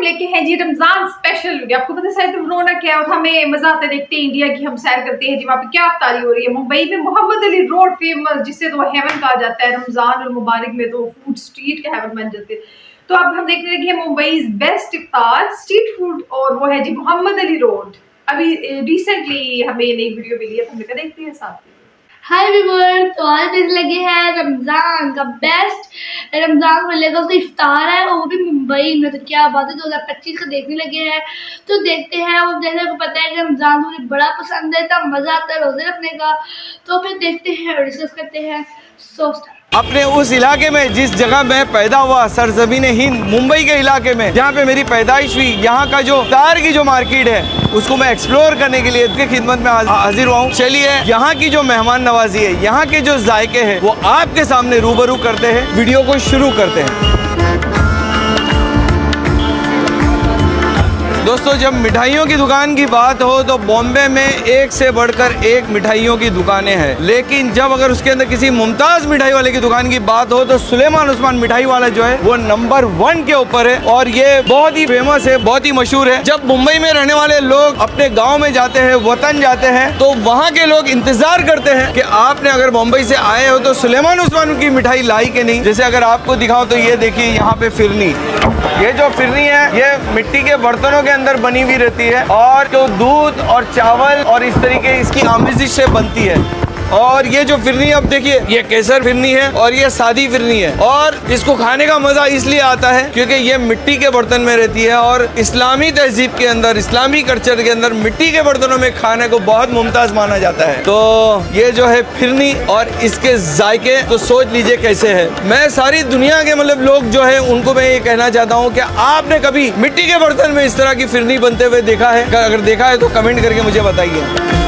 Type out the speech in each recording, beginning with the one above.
लेके हैं जी Ramzan special video. आपको पता है रौनक क्या और हमें मजा आता है देखते हैं इंडिया की, हम सैर करते हैं जी वहाँ पे क्या अफ्तारी हो रही है। मुंबई में मोहम्मद अली रोड फेमस, जिसे तो हेवन कहा जाता है। रमजान और मुबारक में तो फूड स्ट्रीट का हेवन बन जाते हैं। तो अब हम देखने लगे हैं मुंबई बेस्ट इफ्तार स्ट्रीट फूड, और वो है जी मोहम्मद अली रोड। अभी रिसेंटली हमें नई वीडियो मिली है, तो हमने कहा देखते हैं साथ में। हाय व्यूअर्स, तो आज देखने लगे हैं रमज़ान का बेस्ट रमज़ान वाले का उसका इफ्तार है, और वो भी मुंबई में। तो क्या बात है, 2025 का देखने लगे हैं। तो देखते हैं। और जैसे को पता है कि रमज़ान मुझे बड़ा पसंद है, तब मज़ा आता है रोज़े रखने का। तो फिर देखते हैं और डिस्कस करते हैं। अपने उस इलाके में जिस जगह मैं पैदा हुआ, सरजमीन हिंद मुंबई के इलाके में जहाँ पे मेरी पैदाइश हुई, यहाँ का जो इफ्तार की जो मार्केट है उसको मैं एक्सप्लोर करने के लिए इसकी खिदमत में हाजिर हुआ हूँ। चलिए यहाँ की जो मेहमान नवाजी है, यहाँ के जो जायके हैं वो आपके सामने रूबरू करते हैं। वीडियो को शुरू करते हैं। दोस्तों, जब मिठाइयों की दुकान की बात हो तो बॉम्बे में एक से बढ़कर एक मिठाइयों की दुकानें हैं, लेकिन जब अगर उसके अंदर किसी मुमताज मिठाई वाले की दुकान की बात हो तो सुलेमान उस्मान मिठाई वाला जो है वो नंबर 1 के ऊपर है, और ये बहुत ही फेमस है, बहुत ही मशहूर है। जब मुंबई में रहने वाले लोग अपने गाँव में जाते हैं, वतन जाते हैं, तो वहाँ के लोग इंतजार करते हैं कि आपने अगर मुंबई से आए हो तो सुलेमान उस्मान की मिठाई लाई कि नहीं। जैसे अगर आपको दिखाओ तो ये देखिए, यहाँ पे फिरनी, ये जो फिरनी है ये मिट्टी के बर्तनों के अंदर बनी हुई रहती है, और जो दूध और चावल और इस तरीके इसकी आमिज़िश से बनती है। और ये जो फिरनी, अब देखिए, ये केसर फिरनी है और ये सादी फिरनी है, और इसको खाने का मजा इसलिए आता है क्योंकि ये मिट्टी के बर्तन में रहती है, और इस्लामी तहजीब के अंदर, इस्लामी कल्चर के अंदर मिट्टी के बर्तनों में खाने को बहुत मुमताज माना जाता है। तो ये जो है फिरनी और इसके जायके तो सोच लीजिए कैसे है। मैं सारी दुनिया के मतलब लोग जो है उनको मैं ये कहना चाहता हूँ कि आपने कभी मिट्टी के बर्तन में इस तरह की फिरनी बनते हुए देखा है? अगर देखा है तो कमेंट करके मुझे बताइए।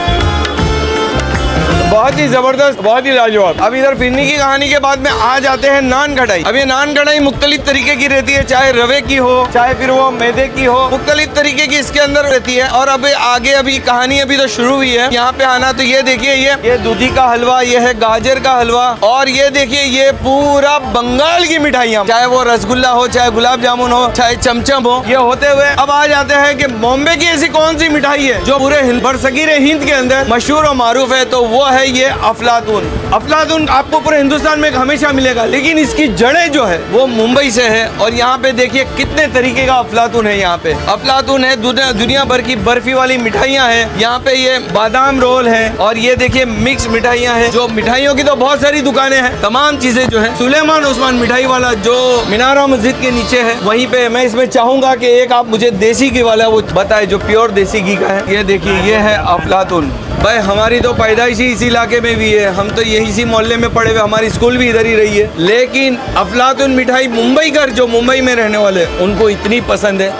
बहुत ही जबरदस्त, बहुत ही लाजवाब। अब इधर फिरनी की कहानी के बाद में आ जाते हैं नान कढ़ाई। अब ये नान कढ़ाई मुख्तलिफ तरीके की रहती है, चाहे रवे की हो, चाहे फिर वो मैदे की हो, मुख्तलिफ तरीके की इसके अंदर रहती है। और अब आगे अभी कहानी अभी तो शुरू हुई है। यहाँ पे आना तो ये देखिए, ये दूधी का हलवा, ये है गाजर का हलवा, और ये देखिए ये पूरा बंगाल की मिठाइयाँ, चाहे वो रसगुल्ला हो, चाहे गुलाब जामुन हो, चाहे चमचम हो, ये होते हुए अब आ जाते हैं कि बॉम्बे की ऐसी कौन सी मिठाई है जो पूरे बरसगीरे हिंद के अंदर मशहूर और मारूफ है, तो वो है ये अफलातून। अफलातून आपको पूरे हिंदुस्तान में हमेशा मिलेगा, लेकिन इसकी जड़ें जो है वो मुंबई से है। और यहाँ पे देखिए कितने तरीके का अफलातून है। यहाँ पे अफलातून है, दुनिया भर की बर्फी वाली मिठाइयाँ हैं। यहाँ पे ये बादाम रोल है, और ये देखिए मिक्स मिठाइयाँ हैं। जो मिठाइयों की तो बहुत सारी दुकानें हैं, तमाम चीजें जो है सुलेमान उस्मान मिठाई वाला जो मीनारा मस्जिद के नीचे है वहीं पे। मैं इसमें चाहूंगा कि एक आप मुझे देसी घी वाला वो बताए जो प्योर देसी घी का है। ये देखिए, ये है अफलातून। भाई हमारी तो पैदाइश ही इसी इलाके में भी है, हम तो यही इसी मोहल्ले में पड़े हुए, हमारी स्कूल भी इधर ही रही है। लेकिन अफलातून मिठाई मुंबई कर जो मुंबई में रहने वाले उनको इतनी पसंद है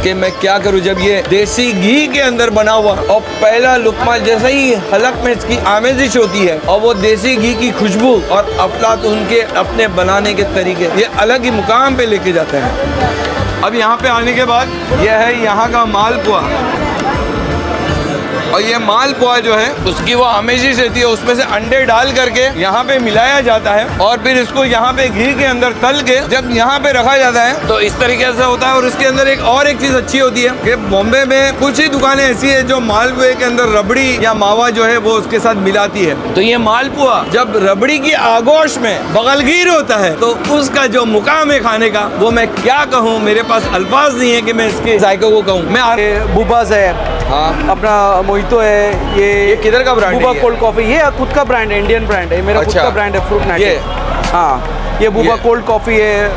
कि मैं क्या करूं। जब ये देसी घी के अंदर बना हुआ और पहला लुकमा जैसे ही हलक में इसकी आमेजिश होती है, और वो देसी घी की खुशबू और अफलातून के अपने बनाने के तरीके, ये अलग ही मुकाम पे लेके जाते हैं। अब यहाँ पे आने के बाद ये है यहाँ का मालपुआ, और ये मालपुआ जो है उसकी वो आमेजिश रहती है, उसमें से अंडे डाल करके यहाँ पे मिलाया जाता है, और फिर इसको यहाँ पे घी के अंदर तल के जब यहाँ पे रखा जाता है तो इस तरीके से होता है। और उसके अंदर एक चीज अच्छी होती है कि बॉम्बे में कुछ ही दुकानें ऐसी है जो मालपुए के अंदर रबड़ी या मावा जो है वो उसके साथ मिलाती है। तो ये मालपुआ जब रबड़ी की आगोश में बगलगीर होता है तो उसका जो मुकाम है खाने का, वो मैं क्या कहूँ, मेरे पास अल्फाज नहीं है कि मैं इसके जायकों को कहूँ। मैं बूबाज है, हाँ, अपना मोहितो है। ये किधर का ब्रांड है? बूबा कोल्ड कॉफी, ये खुद का ब्रांड है, इंडियन ब्रांड है, मेरा खुद का ब्रांड है, फ्रूट ये हाँ, ये बूबा कोल्ड कॉफी है।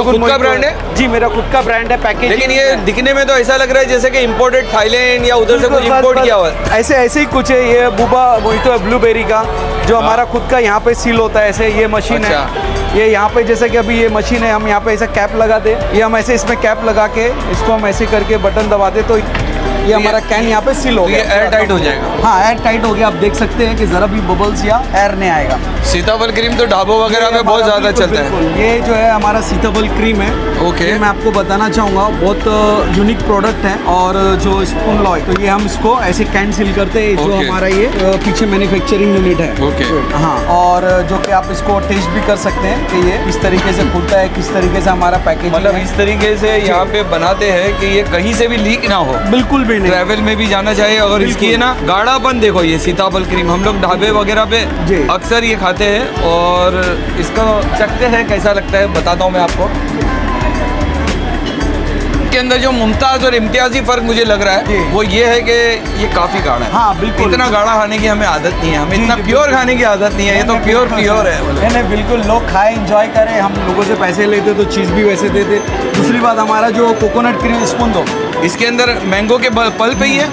खुद का ब्रांड है? जी, मेरा खुद का ब्रांड है। पैकेज लेकिन ये दिखने में तो ऐसा लग रहा है जैसे कि इंपोर्टेड थाईलैंड या उधर से कुछ इंपोर्ट किया हुआ है। ऐसे ही कुछ है। ये बूबा मोहितो है ब्लूबेरी का, जो हमारा खुद का यहाँ पे सील होता है। ऐसे ये मशीन है, ये यहाँ पे जैसे कि अभी ये मशीन है, हम यहाँ पे ऐसा कैप लगाते हैं, ये हम ऐसे इसमें कैप लगा के इसको हम ऐसे करके बटन दबाते तो ये हमारा कैन यहाँ पे सील हो तो ये गया, एयर टाइट हो जाएगा। हाँ एयर टाइट हो गया। आप देख सकते हैं कि जरा भी बबल्स या एयर नहीं आएगा। सीताफल क्रीम तो ढाबों वगैरह में बहुत ज़्यादा बिल्कुल, चलता है। बिल्कुल। ये जो है हमारा सीताफल क्रीम है। ओके। ये मैं आपको बताना चाहूँगा बहुत यूनिक प्रोडक्ट है। और जो स्पून लॉय, तो ये हम इसको ऐसे कैन सील करते हैं। जो ओके। हमारा ये पीछे मैन्युफैक्चरिंग यूनिट है। ओके। हाँ, और जो कि आप इसको टेस्ट भी कर सकते हैं कि ये किस तरीके से खुलता है, किस तरीके से हमारा पैकेज मतलब इस तरीके से यहाँ पे बनाते हैं कि ये कहीं से भी लीक ना हो, बिल्कुल भी नहीं। ट्रैवल में भी जाना चाहिए। और बिल्कुल। इसकी है ना गाढ़ापन देखो, ये सीताफल क्रीम हम लोग ढाबे वगैरह पे जी। अक्सर ये खाते हैं और इसको चखते हैं कैसा लगता है बताता हूँ मैं आपको। के अंदर जो मुमताज़ और इम्तियाजी फ़र्क मुझे लग रहा जी। है वो ये है कि ये काफ़ी गाढ़ा है। हाँ, बिल्कुल। इतना गाढ़ा खाने की हमें आदत नहीं है, हमें जी, इतना जी, प्योर बिल्कुल। खाने की आदत नहीं है। ये तो प्योर है। नहीं नहीं, बिल्कुल। लोग खाए, एंजॉय करें। हम लोगों से पैसे लेते तो चीज़ भी वैसे देते। दूसरी बात, हमारा जो कोकोनट क्रीम स्पून दो, इसके अंदर मैंगो के पल्प ही है।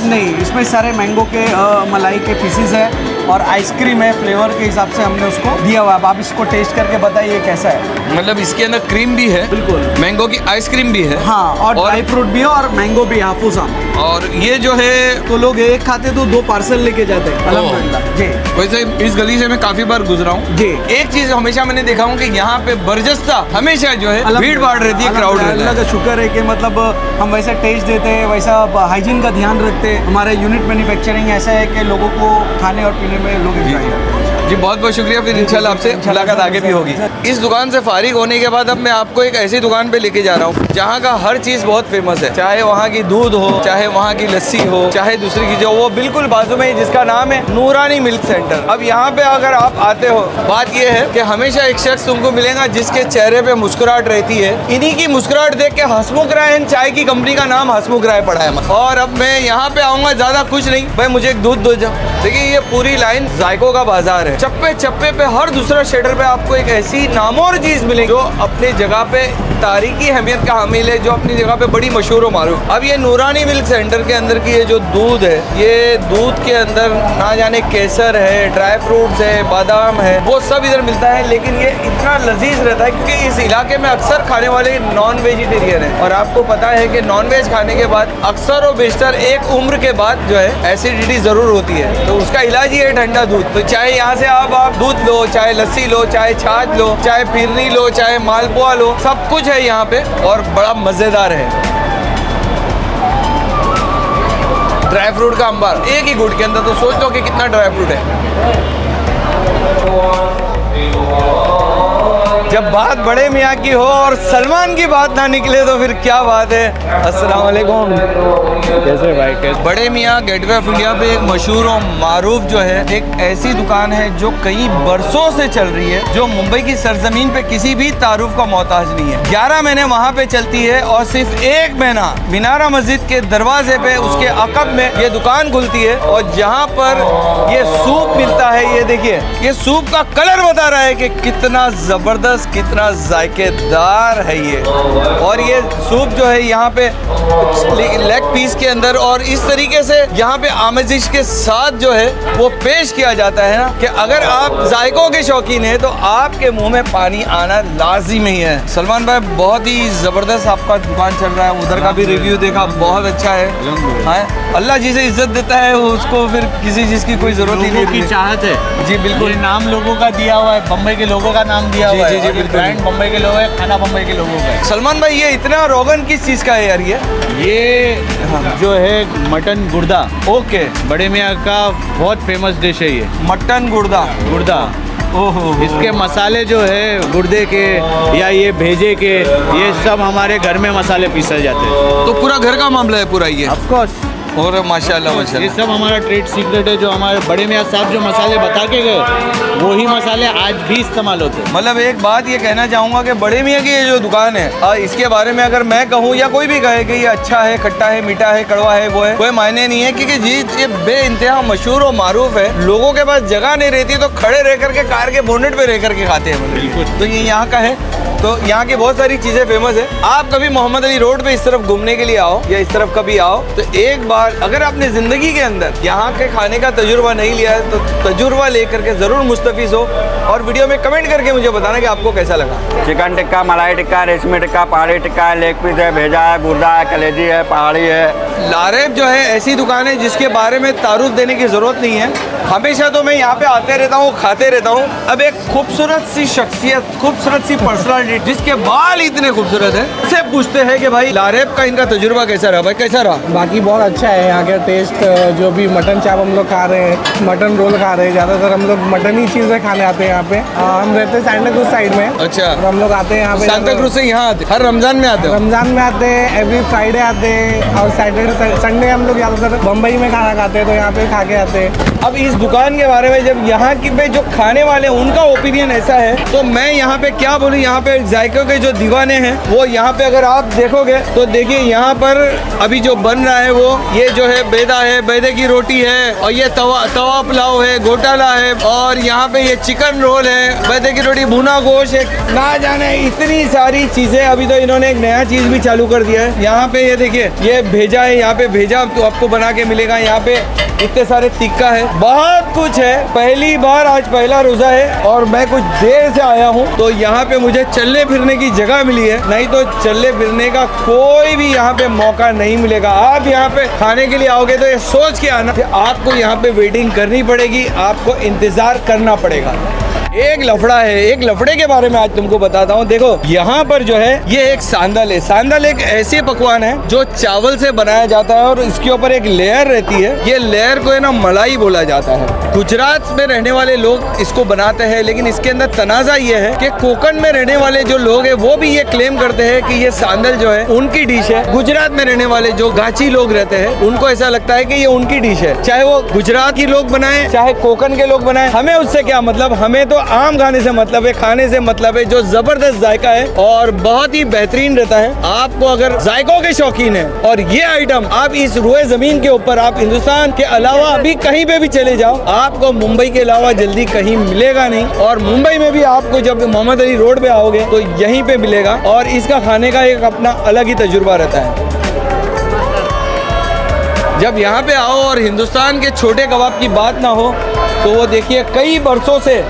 नहीं, इसमें सारे मैंगो के मलाई के पीसीस है और आइसक्रीम है। फ्लेवर के हिसाब से हमने उसको दिया हुआ है। आप इसको टेस्ट करके बताइए कैसा है। मतलब इसके अंदर क्रीम भी है, बिल्कुल। मैंगो की आइसक्रीम भी है। हाँ, और ड्राई फ्रूट भी है और मैंगो भी, हाफूस आम। और ये जो है तो लोग एक खाते तो 2 पार्सल लेके जाते हैं। अल्हम्दुलिल्लाह जी। वैसे इस गली से मैं काफी बार गुजरा हूँ जी। एक चीज हमेशा मैंने देखा हूँ कि यहाँ पे बरजस्ता हमेशा जो है भीड़ भाड़ रहती है, क्राउड रहता अल्लाह है। का शुक्र है कि मतलब हम वैसा टेस्ट देते हैं, वैसा हाइजीन का ध्यान रखते हैं। हमारा यूनिट मैन्युफैक्चरिंग ऐसा है कि लोगों को खाने और पीने में लोग एंजॉय करते हैं। जी बहुत बहुत शुक्रिया। फिर इंशाल्लाह आपसे मुलाकात आगे भी होगी। इस दुकान से फारिग होने के बाद अब मैं आपको एक ऐसी दुकान पे लेके जा रहा हूँ जहाँ का हर चीज़ बहुत फेमस है। चाहे वहाँ की दूध हो, चाहे वहाँ की लस्सी हो, चाहे दूसरी चीज़ हो, वो बिल्कुल बाजू में ही जिसका नाम है नूरानी मिल्क सेंटर। अब यहाँ पे अगर आप आते हो, बात ये है कि हमेशा एक शख्स तुमको मिलेगा जिसके चेहरे पे मुस्कुराहट रहती है। इन्हीं की मुस्कुराहट देख के हसमुख राय एंड चाय की कंपनी का नाम हसमुख राय पड़ा है। और अब मैं यहाँ पे आऊँगा, ज़्यादा कुछ नहीं भाई, मुझे एक दूध दो जाओ। देखिए ये पूरी लाइन जायकों का बाजार है। चप्पे चप्पे पे हर दूसरा शेटर पे आपको एक ऐसी नामोर चीज मिलेगी जो अपनी जगह पे तारीखी अहमियत का हामिल है, जो अपनी जगह पे बड़ी मशहूर और मारूफ। अब ये नूरानी मिल्क सेंटर के अंदर की ये जो दूध है, ये दूध के अंदर ना जाने केसर है, ड्राई फ्रूट्स है, बादाम है, वो सब इधर मिलता है। लेकिन ये इतना लजीज रहता है क्योंकि इस इलाके में अक्सर खाने वाले नॉन वेजिटेरियन है। और आपको पता है कि नॉन वेज खाने के बाद अक्सर और बेशतर एक उम्र के बाद जो है एसिडिटी जरूर होती है, तो उसका इलाज ही है ठंडा दूध। तो चाहे यहाँ से आप दूध लो, चाहे लस्सी लो, चाहे छाछ लो, चाहे फिरनी लो, चाहे मालपुआ लो, सब कुछ है यहाँ पे और बड़ा मजेदार है। ड्राई फ्रूट का अंबार एक ही गुड़ के अंदर, तो सोच लो कि कितना ड्राई फ्रूट है। जब बात बड़े मियाँ की हो और सलमान की बात ना निकले तो फिर क्या बात है। अस्सलाम वालेकुम। कैसे भाई कैसे? बड़े मियाँ गेटवे ऑफ इंडिया पे एक मशहूर और मारूफ जो है एक ऐसी दुकान है जो कई बरसों से चल रही है, जो मुंबई की सरजमीन पे किसी भी तारुफ का मोहताज नहीं है। 11 महीने वहाँ पे चलती है और सिर्फ 1 महीना मीनारा मस्जिद के दरवाजे पे उसके अकब में ये दुकान खुलती है। और जहाँ पर ये सूप मिलता है, ये देखिए ये सूप का कलर बता रहा है कि कितना जबरदस्त, कितना जायकेदार है ये। और ये सूप जो है यहाँ पे लेग पीस के अंदर और इस तरीके से यहाँ पे आमेजिश के साथ जो है वो पेश किया जाता है ना, कि अगर आप जायकों के शौकीन हैं तो आपके मुंह में पानी आना लाजिम ही है। सलमान भाई बहुत ही ज़बरदस्त आपका दुकान चल रहा है, उधर का भी रिव्यू देखा, बहुत अच्छा है। हाँ, अल्लाह जिसे इज्जत देता है उसको फिर किसी चीज़ की कोई ज़रूरत ही नहीं लोगों की चाहत है। जी बिल्कुल। ये नाम लोगों का दिया हुआ है, बम्बई के लोगों का नाम दिया जी, हुआ जी, है। जी, और ये बिल्कुल। ब्रांड बम्बई के लोग है, खाना बम्बई के लोगों का है। सलमान भाई ये इतना रोगन किस चीज़ का है यार ये जो है मटन गुर्दा, ओके, बड़े मियाँ का बहुत फेमस डिश है ये मटन गुर्दा। गुर्दा। ओहो, इसके मसाले जो है गुर्दे के या ये भेजे के, ये सब हमारे घर में मसाले पीसे जाते हैं। तो पूरा घर का मामला है पूरा ये। ऑफ कोर्स और माशाल्लाह ये माशाल्लाह। सब हमारा ट्रेड सीक्रेट है। जो हमारे बड़े मियाँ साहब जो मसाले बता के गए वही मसाले आज भी इस्तेमाल होते हैं। मतलब एक बात ये कहना चाहूँगा कि बड़े मियाँ की ये जो दुकान है, इसके बारे में अगर मैं कहूँ या कोई भी कहे कि ये अच्छा है, खट्टा है, मीठा है, कड़वा है, वो है, कोई मायने नहीं है। क्योंकि जी ये बेइंतहा मशहूर और मारूफ है। लोगों के पास जगह नहीं रहती तो खड़े रह करके कार के बोनेट पे रह करके खाते हैं। बिल्कुल। तो ये यहाँ का है, तो यहाँ की बहुत सारी चीज़ें फेमस है। आप कभी मोहम्मद अली रोड पे इस तरफ घूमने के लिए आओ या इस तरफ कभी आओ तो एक बार अगर आपने ज़िंदगी के अंदर यहाँ के खाने का तजुर्बा नहीं लिया है तो तजुर्बा लेकर के ज़रूर मुस्तफ़ीज़ हो और वीडियो में कमेंट करके मुझे बताना कि आपको कैसा लगा। चिकन टिक्का, मलाई टिक्का, रेशमी टिक्का, पहाड़ी टिक्का है, लेग पीस है, भेजा है, गुर्दा है, कलेजी है, पहाड़ी है, लारेब जो है ऐसी दुकान है जिसके बारे में तारुफ देने की जरूरत नहीं है। हमेशा तो मैं यहाँ पे आते रहता हूँ, खाते रहता हूँ। अब एक खूबसूरत सी शख्सियत, खूबसूरत सी पर्सनालिटी जिसके बाल इतने खूबसूरत है, उससे पूछते हैं कि भाई लारेब का इनका तजुर्बा कैसा रहा? भाई कैसा रहा? बाकी बहुत अच्छा है यहाँ का टेस्ट। जो भी मटन चाप हम लोग खा रहे हैं, मटन रोल खा रहे हैं, ज़्यादातर हम लोग मटन ही चीज़ें खाने आते हैं यहाँ पे। हम रहते हैं सांता क्रूज साइड में। अच्छा। और हम लोग आते हैं यहाँ पे। सांता क्रूज से यहाँ आते? हर रमजान में आते हो? रमजान में आते हैं, एवरी फ्राइडे आते हैं, और सैटरडे संडे हम लोग ज़्यादातर बम्बई में खाना खाते हैं, तो यहाँ पे खा के आते हैं। अब इस दुकान के बारे में जब यहाँ की पे जो खाने वाले हैं उनका ओपिनियन ऐसा है, तो मैं यहाँ पे क्या बोलूँ, यहाँ पे जायकों के जो दीवाने हैं वो यहाँ पे अगर आप देखोगे तो देखिए यहाँ पर अभी जो बन रहा है वो ये जो है बेदा है, बेदे की रोटी है, और ये तवा पुलाव है, गोटाला है, और यहाँ पे ये चिकन रोल है, बेदे की रोटी, भुना गोश्त है, ना जाने इतनी सारी चीजें। अभी तो इन्होंने एक नया चीज भी चालू कर दिया है। यहाँ पे ये देखिए ये भेजा है, यहाँ पे भेजा तो आपको बना के मिलेगा। यहाँ पे इतने सारे टिक्का है, बहुत कुछ है। पहली बार आज पहला रोजा है और मैं कुछ देर से आया हूँ, तो यहाँ पे मुझे चलने फिरने की जगह मिली है, नहीं तो चलने फिरने का कोई भी यहाँ पे मौका नहीं मिलेगा। आप यहाँ पे खाने के लिए आओगे तो ये सोच के आना कि आपको यहाँ पे वेटिंग करनी पड़ेगी, आपको इंतजार करना पड़ेगा। एक लफड़ा है, एक लफड़े के बारे में आज तुमको बताता हूँ। देखो यहाँ पर जो है ये एक सांदल है। सांदल एक ऐसी पकवान है जो चावल से बनाया जाता है और इसके ऊपर एक लेयर रहती है। ये लेयर को है ना मलाई बोला जाता है। गुजरात में रहने वाले लोग इसको बनाते हैं, लेकिन इसके अंदर तनाजा ये है कि कोकण में रहने वाले जो लोग हैं वो भी ये क्लेम करते हैं कि ये सांदल जो है उनकी डिश है। गुजरात में रहने वाले जो गाची लोग रहते हैं उनको ऐसा लगता है कि ये उनकी डिश है। चाहे वो गुजरात के लोग बनाए, चाहे कोकण के लोग बनाए, हमें उससे क्या मतलब। हमें तो आम खाने से मतलब है, खाने से मतलब है जो जबरदस्त जायका है और बहुत ही बेहतरीन रहता है। आपको अगर जायकों के शौकीन है और ये आइटम आप इस रुए जमीन के ऊपर, आप हिंदुस्तान के अलावा अभी कहीं पे भी चले जाओ, आपको मुंबई के अलावा जल्दी कहीं मिलेगा नहीं। और मुंबई में भी आपको जब मोहम्मद अली रोड पे आओगे तो यहीं पे मिलेगा, और इसका खाने का एक अपना अलग ही तजुर्बा रहता है। जब यहाँ पे आओ और हिंदुस्तान के छोटे कबाब की बात ना हो तो वो देखिए कई बरसों से,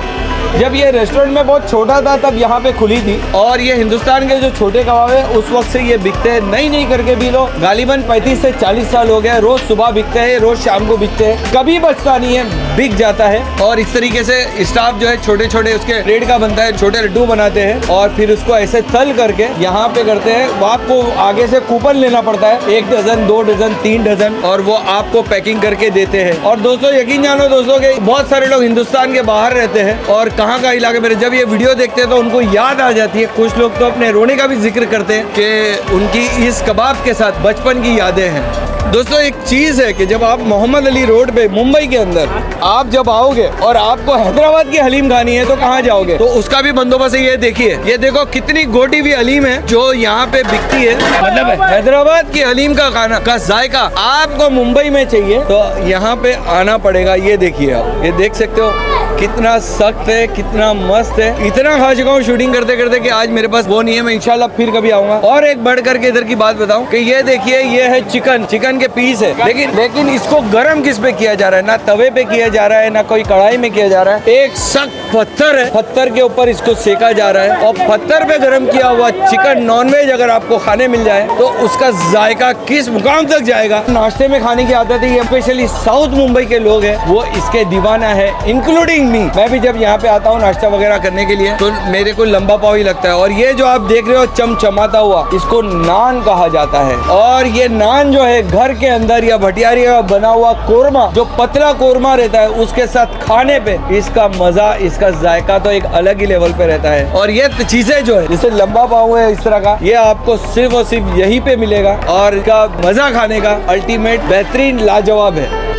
जब ये रेस्टोरेंट में बहुत छोटा था तब यहाँ पे खुली थी, और ये हिंदुस्तान के जो छोटे कबाब है उस वक्त से ये बिकते हैं। नई करके भी लो, गालिबन 35 से 40 साल हो गए। रोज सुबह बिकते हैं, रोज शाम को बिकते हैं, कभी बचता नहीं है, बिक जाता है। और इस तरीके से स्टाफ जो है छोटे छोटे उसके ब्रेड का बनता है, छोटे लड्डू बनाते हैं और फिर उसको ऐसे तल करके यहाँ पे करते हैं। वो आपको आगे से कूपन लेना पड़ता है, 1 डजन, 2 डजन, 3 डजन, और वो आपको पैकिंग करके देते हैं। और दोस्तों यकीन जानो दोस्तों के बहुत सारे लोग हिंदुस्तान के बाहर रहते हैं और कहाँ का इलाके में, जब ये वीडियो देखते हैं तो उनको याद आ जाती है। कुछ लोग तो अपने रोने का भी जिक्र करते हैं कि उनकी इस कबाब के साथ बचपन की यादें हैं। दोस्तों एक चीज है कि जब आप मोहम्मद अली रोड पे मुंबई के अंदर आप जब आओगे और आपको हैदराबाद की हलीम खानी है तो कहाँ जाओगे, तो उसका भी बंदोबस्त है। ये देखिए, ये देखो कितनी गोटी हुई हलीम है जो यहाँ पे बिकती है। मतलब हैदराबाद की हलीम का खाना का जायका आपको मुंबई में चाहिए तो यहाँ पे आना पड़ेगा। ये देखिए, आप ये देख सकते हो कितना सख्त है, कितना मस्त है। इतना खा चुका हूँ शूटिंग करते करते कि आज मेरे पास वो नहीं है। मैं इंशाल्लाह फिर कभी आऊंगा। और एक बढ़ करके इधर की बात बताऊं कि ये देखिए, ये है चिकन के पीस है, लेकिन इसको गरम किस पे किया जा रहा है, ना तवे पे किया जा रहा है, ना कोई कढ़ाई में किया जा रहा है। एक सख्त पत्थर है, पत्थर के ऊपर इसको सेका जा रहा है, और पत्थर पे गरम किया हुआ चिकन नॉनवेज अगर आपको खाने मिल जाए तो उसका जायका किस मुकाम तक जाएगा। नाश्ते में खाने की आदत है, स्पेशली साउथ मुंबई के लोग हैं वो इसके दीवाना है, इंक्लूडिंग मी। मैं भी जब यहाँ पे आता हूँ नाश्ता वगैरह करने के लिए तो मेरे को लंबा पाव ही लगता है। और ये जो आप देख रहे हो चमचमाता हुआ, इसको नान कहा जाता है। और ये नान जो है घर के अंदर या भटियारी का बना हुआ कोरमा, जो पतला कोरमा रहता है, उसके साथ खाने पे इसका मजा, इसका जायका तो एक अलग ही लेवल पे रहता है। और ये चीजें जो है जैसे लंबा पाव है इस तरह का, ये आपको सिर्फ और सिर्फ यहीं पे मिलेगा और इसका मजा खाने का अल्टीमेट बेहतरीन लाजवाब है।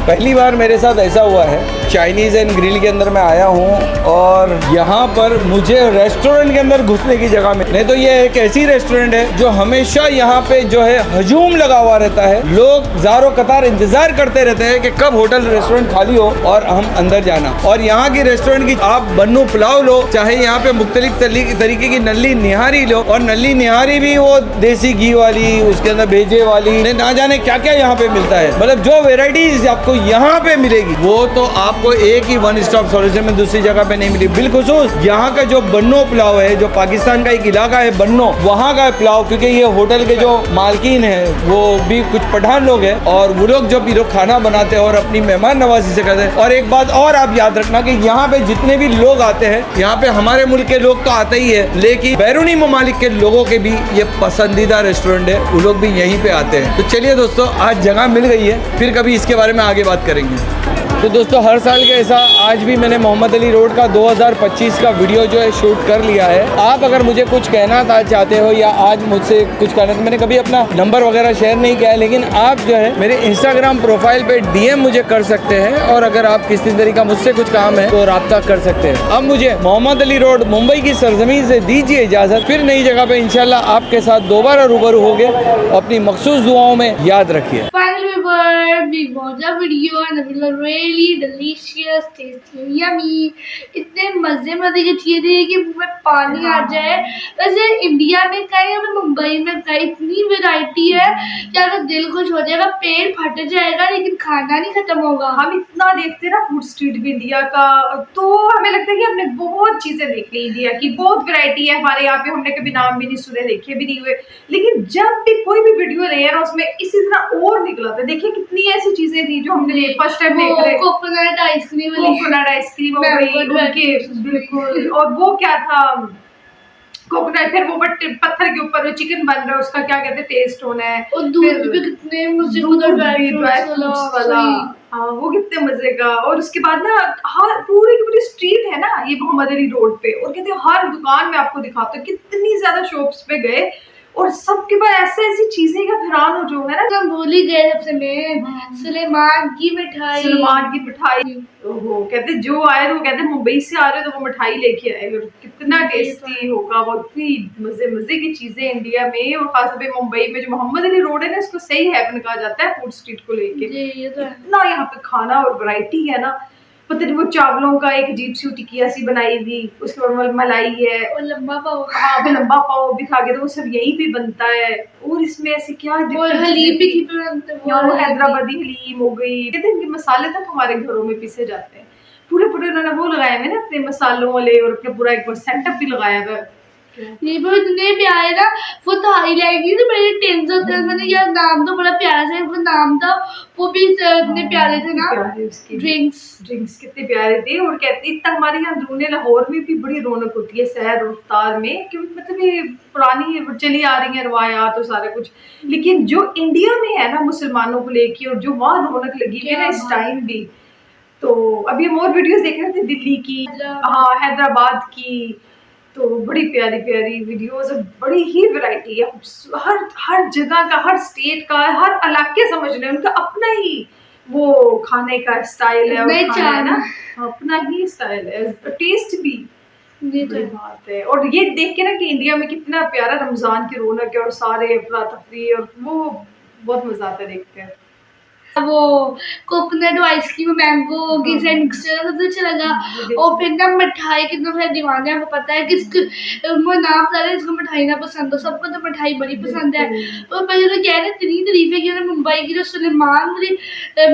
पहली बार मेरे साथ ऐसा हुआ है, चाइनीज़ एंड ग्रिल के अंदर मैं आया हूँ और यहाँ पर मुझे रेस्टोरेंट के अंदर घुसने की जगह में, नहीं तो ये एक ऐसी रेस्टोरेंट है जो हमेशा यहाँ पे जो है हजूम लगा हुआ रहता है। लोग ज़ारो कतार इंतजार करते रहते हैं कि कब होटल रेस्टोरेंट खाली हो और हम अंदर जाना। और यहाँ की रेस्टोरेंट की आप बन्नू पुलाव लो, चाहे यहाँ पे मुख्तलिफ तरीके की नल्ली निहारी लो, और नल्ली निहारी भी वो देसी घी वाली, उसके अंदर भेजे वाली, ना जाने क्या क्या यहाँ पे मिलता है। मतलब जो वेराइटीज आपको आपको यहाँ पे मिलेगी वो तो आपको एक ही वन स्टॉप सॉल्यूशन में दूसरी जगह पे नहीं मिली। बिलखुसूस यहाँ का जो बन्नो पुलाव है, जो पाकिस्तान का एक इलाका है बन्नो, वहाँ का पुलाव, क्योंकि ये होटल के जो मालकिन है वो भी कुछ पठान लोग हैं और वो लोग जो भी लोग खाना बनाते हैं और अपनी मेहमान नवाजी से करते हैं। और एक बात और आप याद रखना कि यहाँ पे जितने भी लोग आते हैं, यहाँ पे हमारे मुल्क के लोग तो आते ही है, लेकिन बैरूनी ममालिक के लोगों के भी ये पसंदीदा रेस्टोरेंट है, वो लोग भी यहीं पे आते हैं। तो चलिए दोस्तों, आज जगह मिल गई है, फिर कभी इसके बारे में आगे बात करेंगे। तो दोस्तों, हर साल के ऐसा आज भी मैंने मोहम्मद अली रोड का 2025 का वीडियो जो है शूट कर लिया है। आप अगर मुझे कुछ कहना चाहते हो या आज मुझसे कुछ कहना, तो मैंने कभी अपना नंबर वगैरह शेयर नहीं किया है, लेकिन आप जो है मेरे इंस्टाग्राम प्रोफाइल पे डीएम मुझे कर सकते हैं और अगर आप किसी तरीका मुझसे कुछ काम है तो राब्ता कर सकते हैं। अब मुझे मोहम्मद अली रोड मुंबई की सरजमीन से दीजिए इजाज़त, फिर नई जगह पे इंशाल्लाह आपके साथ दोबारा रूबरू होंगे। अपनी मखसूस दुआओं में याद रखिए। We watched the video and it was really delicious, tasty, yummy. इतने मजे की चीज़ है कि मुँह में पानी आ जाए। वैसे इंडिया में कहीं और मुंबई में कहीं इतनी वैरायटी है कि अगर दिल खुश हो जाएगा, पेट फट जाएगा, लेकिन खाना नहीं खत्म होगा। हम इतना देखते हैं ना फूड स्ट्रीट भी इंडिया का, तो हमें लगता है कि हमने बहुत चीजें देख ली इंडिया की, बहुत वैरायटी है हमारे यहाँ पे, हमने कभी नाम भी नहीं सुने, देखे भी नहीं हुए, लेकिन जब भी कोई भी वीडियो ले रहा उसमें इसी तरह और निकला था। देखिए कितनी ऐसी चीजें थी जो हमने फर्स्ट टाइम देख रहे। कोकोनट आइसक्रीम हो गई उनके, बिल्कुल। और वो क्या था, कोकोनट, फिर वो पत्थर के ऊपर वो चिकन बन रहा है, उसका क्या कहते हैं, टेस्ट होना है। और दूध भी कितने मजे का, ड्राई फ्रूट्स वाला, हाँ वो कितने मजे का। और उसके बाद ना हर पूरी की पूरी स्ट्रीट है ना ये मोहम्मद अली रोड पे, और कहते हैं हर दुकान में आपको दिखाते हैं, कितनी ज्यादा शॉप्स पे गए और सबके पास ऐसी चीजें का फिरान हो जो है ना। हम भूल ही गए सबसे में सुलेमान की मिठाई। सुलेमान की मिठाई, वो कहते जो आए तो वो कहते मुंबई से आ रहे हो तो वो मिठाई लेके आए, और कितना टेस्टी होगा वो, इतनी मजे की चीजें इंडिया में और खासतौर पे मुंबई में जो मोहम्मद अली रोड है ना, इसको सही हेवन कहा जाता है फूड स्ट्रीट को लेके। ये तो है। इतना यहाँ पे खाना और वैरायटी है ना, पता नहीं वो चावलों का एक अजीब सी टिकिया सी बनाई हुई, उसके बाद मलाई है और लंबा पाव। हाँ वो लंबा पाव भी खा के, तो वो सब यहीं पे बनता है। और इसमें ऐसे क्या और हलीम भी वो हैदराबादी हलीम हो गई। कहते हैं मसाले तक हमारे घरों में पीसे जाते हैं, पूरे उन्होंने वो लगाए हुए ना अपने मसालों वाले, और अपने पूरा एक सेटअप भी लगाया हुआ है। ये भी इतने प्यारे ना, वो थाईलैंड की तो मेरी टेंशन, मैंने यार नाम तो बड़ा प्यारा सा वो नाम था, वो भी इतने प्यारे थे ना, ड्रिंक्स कितने प्यारे थे। और कहते इतना हमारे यहाँ अंदरूनी लाहौर में भी बड़ी रौनक होती है सैर और इफ्तार में, क्योंकि मतलब ये पुरानी चली आ रही है रवायात और सारा कुछ, लेकिन जो इंडिया में है ना मुसलमानों को लेके, और जो वहाँ रौनक लगी है ना इस टाइम भी। तो अभी हम और वीडियोस देख रहे थे दिल्ली की, हाँ हैदराबाद की, तो बड़ी प्यारी प्यारी वीडियोस, बड़ी ही वैरायटी है, हर जगह का, हर स्टेट का, हर इलाके समझ लें उनका अपना ही वो खाने का स्टाइल है, और खाना है ना अपना ही स्टाइल है, टेस्ट भी। ये बड़ी बात है। और ये देख के ना कि इंडिया में कितना प्यारा रमजान की रौनक है और सारे अफरा तफरी, और वो बहुत मजा आता है देखते हैं। वो कोकोनट आइसक्रीम, मैंगो की मिक्सचर सबसे अच्छा लगा। और फिर ना मिठाई कितना सारे दीवाने, आपको पता है किसको वो नाम बता रहे, इसको मिठाई ना पसंद हो, सबको तो मिठाई बड़ी पसंद है। और पहले तो कह रहे इतनी तारीफें की उन्होंने मुंबई की जो सुलेमान वाली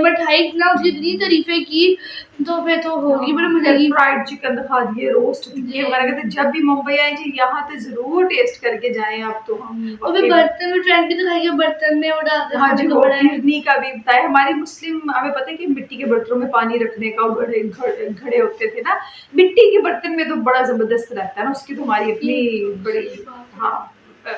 मिठाई ना, उसकी इतनी तारीफें की, तो फिर तो होगी बड़ी मजा की। फ्राइड चिकन दिखा दिए, रोस्ट दिए वगैरह, कहते जब भी मुंबई आए जी यहाँ तो जरूर टेस्ट करके जाएं आप। तो और फिर बर्तन में ट्रेंड भी दिखाई, बर्तन में वो डालते हैं। हाँ जी, वो फिरनी का भी बताया। हमारी मुस्लिम हमें पता है कि मिट्टी के बर्तनों में पानी रखने का घड़े होते थे ना, मिट्टी के बर्तन में तो बड़ा जबरदस्त रहता है ना, उसकी तो हमारी अपनी बड़ी, हाँ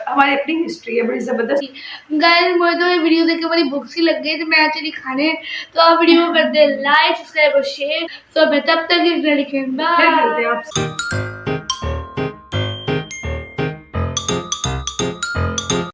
हमारी अपनी हिस्ट्री है बड़ी जबरदस्त। गाइस मुझे तो ये वीडियो देख के बड़ी भूख सी लग गई, तो मैं चली खाने, तो आप वीडियो को कर दे लाइक, सब्सक्राइब और शेयर। तो मैं तब तक बाय।